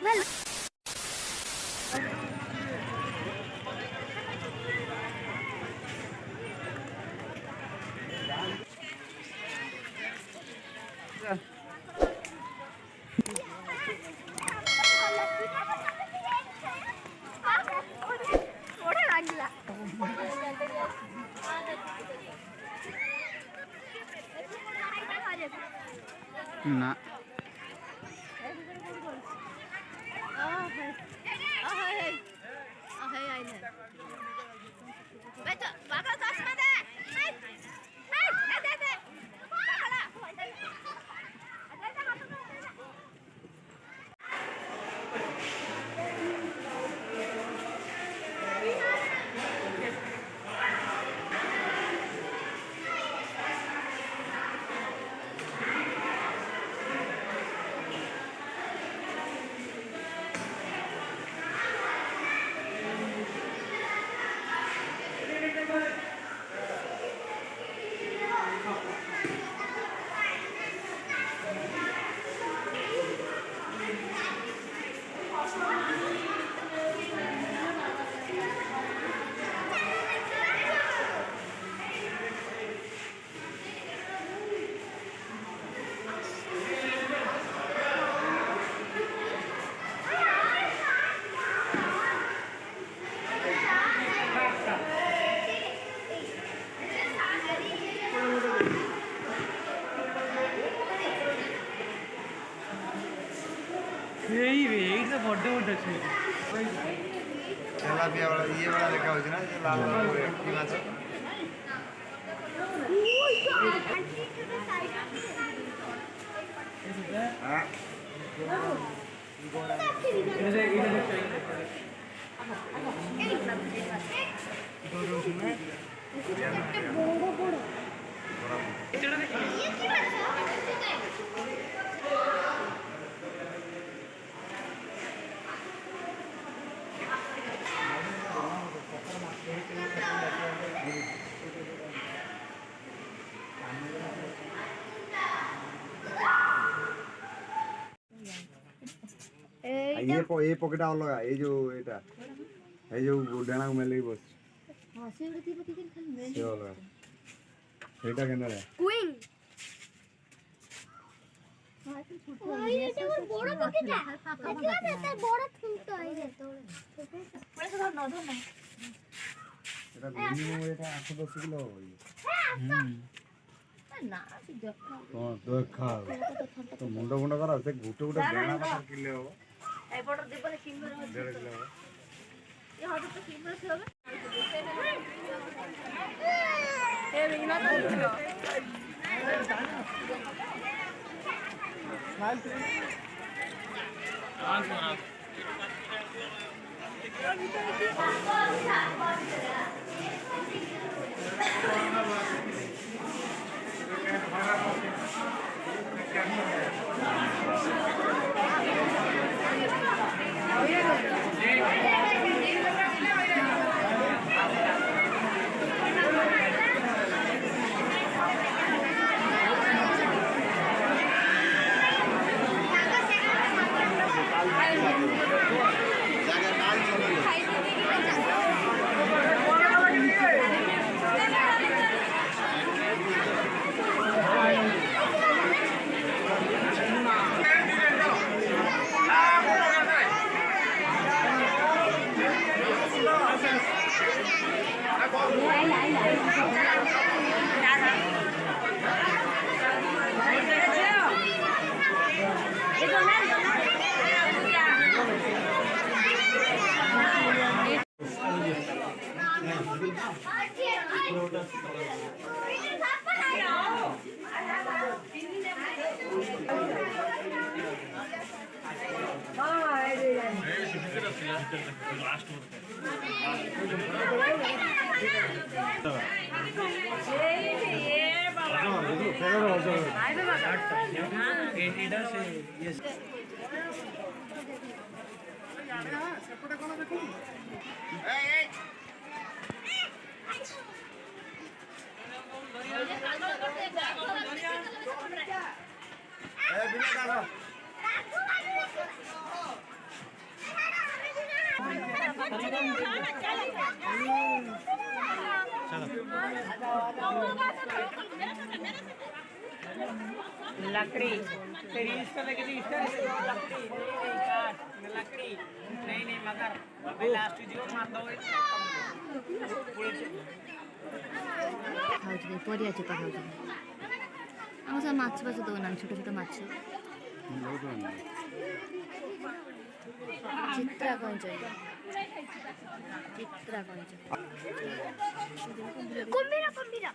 না ये वाला देखा हो ना लाल की माछ हां ये पॉकेट आव लगा ये जो एटा ये जो डाना को मेले बस हां से उड़ती पति के खाली मेले से लगा एटा केना रे क्वीन हां ये तो बड़ा पॉकेट है देखियो तो बड़ा थुमतो है ये तो पड़े तो न दो ना एटा मिनिमम एटा 8-10 किलो हो ये ना से देखा हां देखा तो मुंडो मुंडो करा से गुटे गुटे बेना का किलो हो ए बॉर्डर दे बोले किंबर हो 1.5 किलो ये हो तो किंबर से होगा ए बिना तो स्माइल लकड़ी तेरी इसका लगे थी इसका लकड़ी नहीं काट लकड़ी नहीं मगर अभी लास्ट जो मार दो খাওয়া যায় পরিয়া চোপা খাওয়া যায় আমার সব মাছ বাছ দেবো না ছোটো ছোটো মাছ চিত্রাগঞ্জ কুম্ভীরা কুম্ভীরা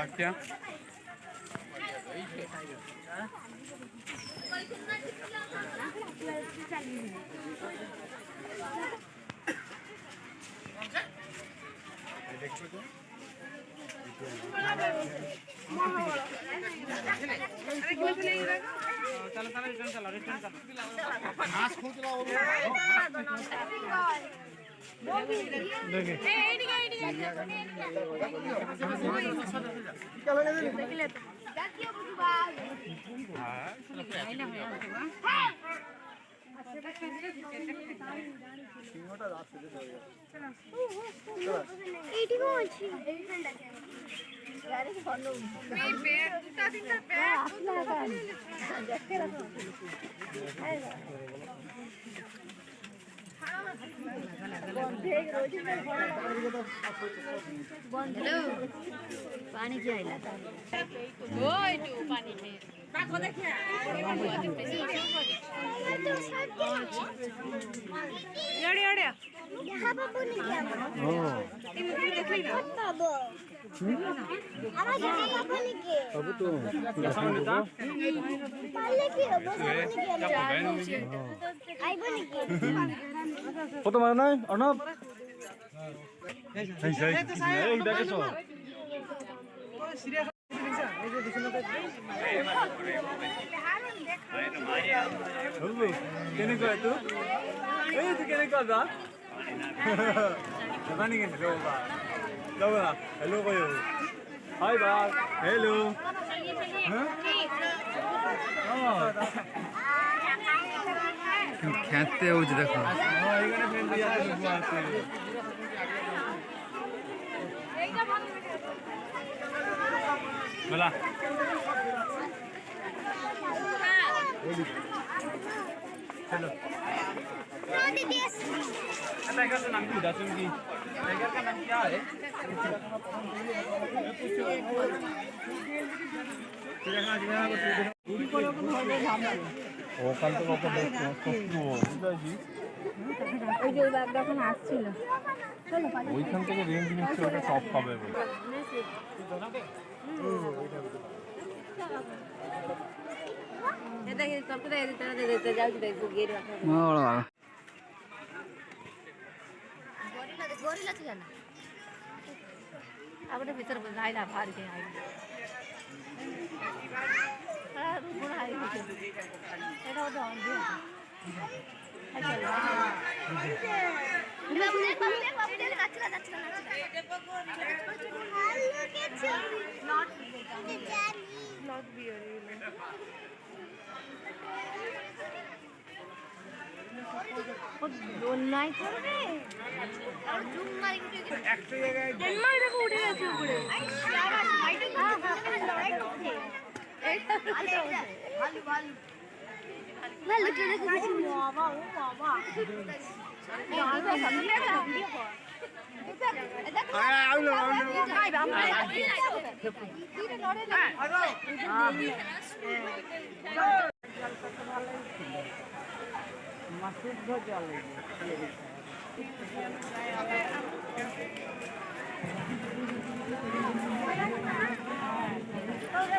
क्या देखो तो এইটিও আছে पानी की आइला यहाँ बाबू नहीं गया बाबू আমার দেখা বাবু नहीं गया बाबू तो পারলে কি হবে আইবো নাকি কত মানে নাই অর্ণব এই দেখেছো কেনেকুৱা এইটো এইটো কেনেকুৱা যা জানি কেনে ৰ'বা হেল্ল' কয় হাই বা হেল্ল' খেতে হচ্ছে দেখো বেলা चलो टाइगर का नाम की बता चुकी टाइगर का नाम क्या है ওখান থেকে ওপর বুঝাইছি ওই যে ব্যাগটা এখন আসছিল ওইখান থেকে রেঞ্জ নিচ্ছে ওটা সব পাবে বলে गोरिल्ला थियो ना अब भित्र आइला फार के आइला रुकुन आइला एटा तो आउँछ নাই করবে আর জুম মারি উঠে গেছে একটা জায়গায় জন্মাই দেখো উঠে গেছে উপরে আবার সাইডে লড়াই করছে এইটা ভালো ভালো ভালো তো দেখো কিছু বাবা ও বাবা ভালো সামনে একটা ভিডিও কর আউলো ভাই আমরা দিরে লড়ে না মাসুদ ভাই চলে